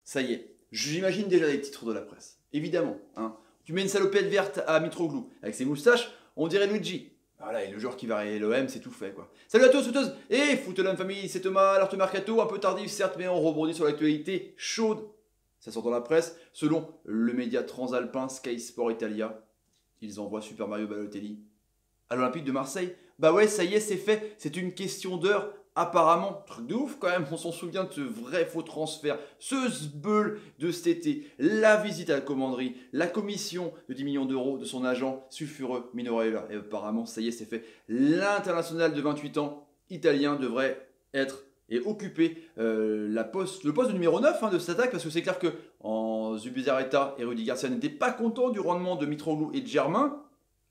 Ça y est, j'imagine déjà les titres de la presse. Évidemment, hein. Tu mets une salopette verte à Mitroglou avec ses moustaches, on dirait Luigi. Voilà, et le joueur qui va rayer l'OM, c'est tout fait quoi. Salut à tous, footeuses et Footelam famille, c'est Thomas, alerte mercato, un peu tardif certes, mais on rebondit sur l'actualité chaude. Ça sort dans la presse, selon le média transalpin Sky Sport Italia, ils envoient Super Mario Balotelli à l'Olympique de Marseille. Bah ouais, ça y est, c'est fait, c'est une question d'heure. Apparemment, truc de ouf quand même, on s'en souvient de ce vrai faux transfert, ce sbeul de cet été, la visite à la commanderie, la commission de 10 millions d'euros de son agent sulfureux Mino Raiola. Et apparemment, ça y est, c'est fait. L'international de 28 ans italien devrait être et occuper le poste de numéro 9 de cette attaque, parce que c'est clair que Zubizarreta et Rudy Garcia n'étaient pas contents du rendement de Mitroglou et de Germain.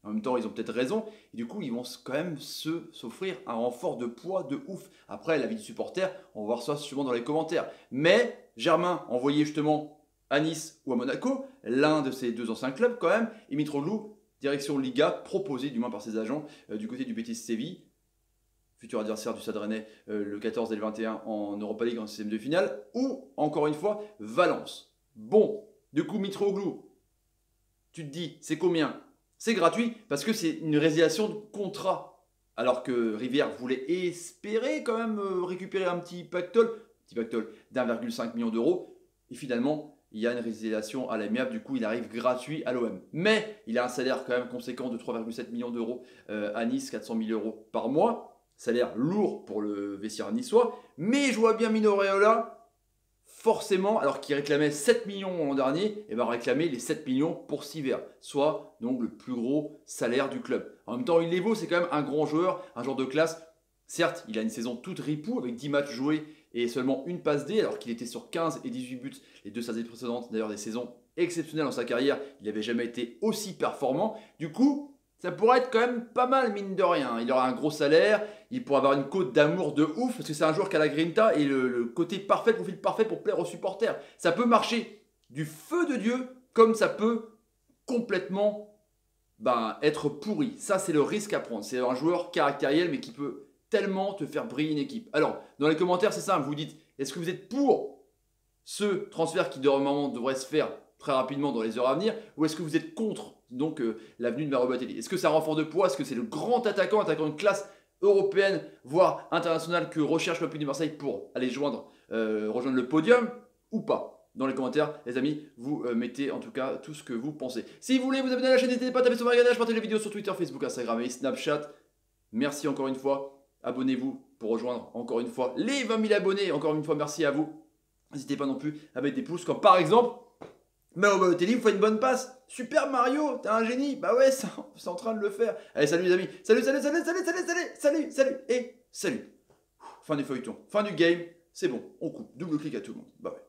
En même temps, ils ont peut-être raison. Et du coup, ils vont quand même s'offrir un renfort de poids de ouf. Après, l'avis du supporter, on va voir ça souvent dans les commentaires. Mais Germain, envoyé justement à Nice ou à Monaco, l'un de ces deux anciens clubs quand même, et Mitroglou, direction Liga, proposé du moins par ses agents du côté du Betis Séville, futur adversaire du Stade Rennais le 14 et le 21 en Europa League en 16e de finale, ou encore une fois, Valence. Bon, du coup, Mitroglou, tu te dis, c'est combien ? C'est gratuit parce que c'est une résiliation de contrat. Alors que Rivière voulait espérer quand même récupérer un petit pactole d'1,5 million d'euros. Et finalement, il y a une résiliation à l'amiable. Du coup, il arrive gratuit à l'OM. Mais il a un salaire quand même conséquent de 3,7 millions d'euros à Nice, 400 000 euros par mois. Salaire lourd pour le vestiaire niçois. Mais je vois bien Mino Raiola, forcément, alors qu'il réclamait 7 millions l'an dernier, et va réclamer les 7 millions pour Siver, soit donc le plus gros salaire du club. En même temps, il les vaut, c'est quand même un grand joueur, un joueur de classe. Certes, il a une saison toute ripou avec 10 matchs joués et seulement une passe D, alors qu'il était sur 15 et 18 buts les deux saisons précédentes, d'ailleurs des saisons exceptionnelles dans sa carrière. Il n'avait jamais été aussi performant. Du coup, ça pourrait être quand même pas mal, mine de rien. Il aura un gros salaire, il pourra avoir une cote d'amour de ouf, parce que c'est un joueur qui a la grinta et le côté parfait, le profil parfait pour plaire aux supporters. Ça peut marcher du feu de Dieu, comme ça peut complètement être pourri. Ça, c'est le risque à prendre. C'est un joueur caractériel, mais qui peut tellement te faire briller une équipe. Alors, dans les commentaires, c'est simple, vous dites, est-ce que vous êtes pour ce transfert qui normalement devrait se faire très rapidement dans les heures à venir, ou est-ce que vous êtes contre donc l'avenue de Mario Balotelli? Est-ce que c'est un renfort de poids? Est-ce que c'est le grand attaquant de classe européenne, voire internationale, que recherche l'Olympique de Marseille pour aller rejoindre le podium, ou pas? Dans les commentaires, les amis, vous mettez en tout cas tout ce que vous pensez. Si vous voulez vous abonner à la chaîne, n'hésitez pas à taper sur Marganache, partagez les vidéos sur Twitter, Facebook, Instagram et Snapchat. Merci encore une fois. Abonnez-vous pour rejoindre encore une fois les 20 000 abonnés. Encore une fois, merci à vous. N'hésitez pas non plus à mettre des pouces, comme par exemple Mario Balotelli vous fait une bonne passe. Super Mario, t'es un génie. Bah ouais, c'est en train de le faire. Allez, salut les amis. Salut. Et salut. Fin du feuilleton, fin du game. C'est bon, on coupe. Double clic à tout le monde. Bye bye.